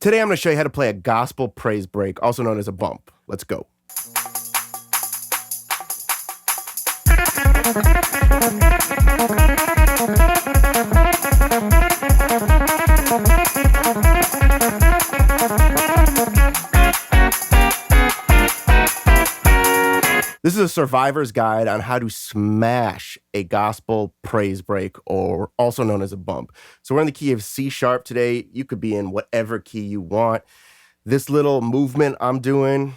Today I'm going to show you how to play a gospel praise break, also known as a bump. Let's go. This is a survivor's guide on how to smash a gospel praise break, or also known as a bump. So we're in the key of C sharp today. You could be in whatever key you want. This little movement I'm doing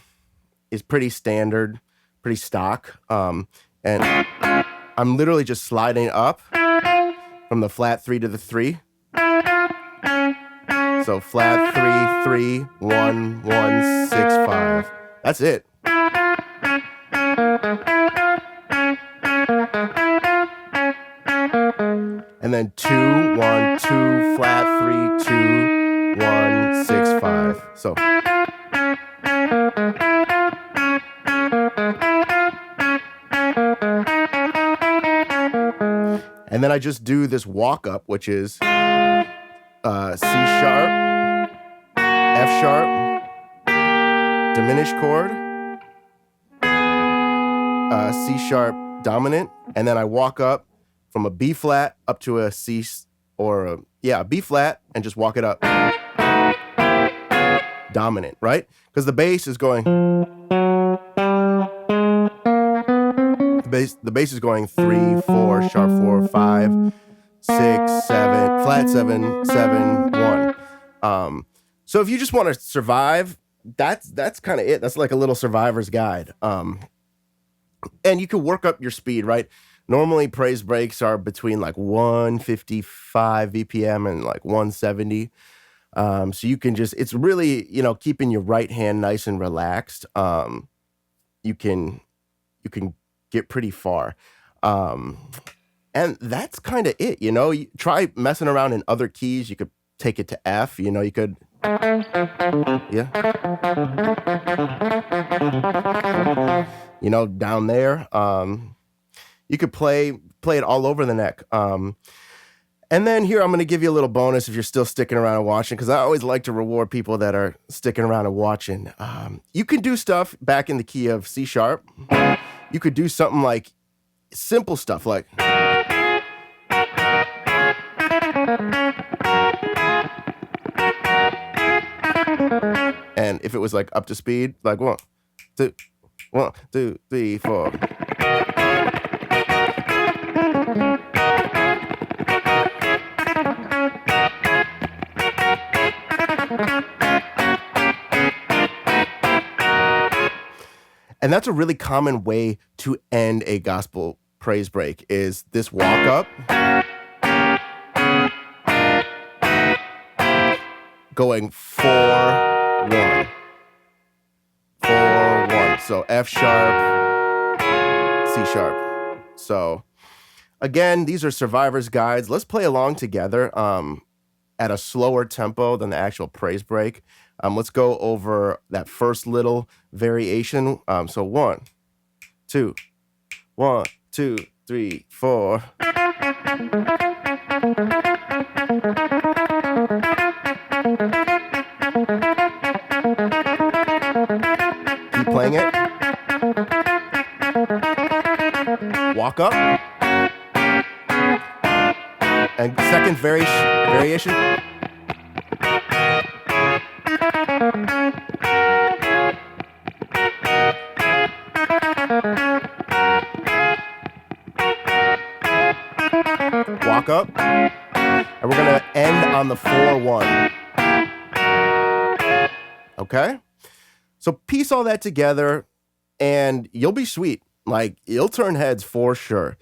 is pretty standard, pretty stock. And I'm literally just sliding up from the flat 3 to the 3. So flat 3, 3, 1, 1, 6, 5. That's it. And then 2, 1, 2, flat 3, 2, 1, 6, 5. So. And then I just do this walk up, which is C sharp, F sharp, diminished chord, C sharp dominant, and then I walk up from a B flat up to a C or a B flat and just walk it up. Dominant, right? Because the bass is going. The bass is going 3, 4, sharp 4, 5, 6, 7, flat 7, 7, 1. So if you just want to survive, that's kind of it. That's like a little survivor's guide. And you can work up your speed, right? Normally praise breaks are between like 155 BPM and like 170. So you can just, it's really, keeping your right hand nice and relaxed. You can get pretty far. And that's kind of it, You try messing around in other keys. You could take it to F, you could, yeah. Down there. You could play it all over the neck. And then here, I'm going to give you a little bonus if you're still sticking around and watching, because I always like to reward people that are sticking around and watching. You can do stuff back in the key of C sharp. You could do something like simple stuff like. And if it was like up to speed, like 1, 2, 3, 4. And that's a really common way to end a gospel praise break, is this walk up, going 4, 1, 4, 1. So F sharp, C sharp. So again, these are survivor's guides. Let's play along together at a slower tempo than the actual praise break. Let's go over that first little variation. So 1, 2, 1, 2, 3, 4. Keep playing it. Walk up. And second variation. Walk up, and we're going to end on the 4-1. Okay? So piece all that together, and you'll be sweet. Like, you'll turn heads for sure.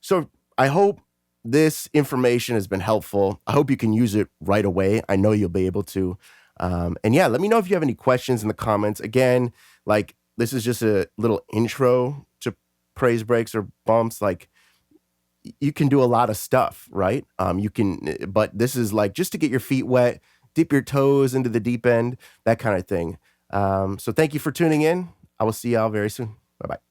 So I hope this information has been helpful. I hope you can use it right away. I know you'll be able to. And yeah, let me know if you have any questions in the comments. Again, like, this is just a little intro to praise breaks or bumps. Like, you can do a lot of stuff, right? But this is like just to get your feet wet, dip your toes into the deep end, that kind of thing. So thank you for tuning in. I will see y'all very soon. Bye-bye.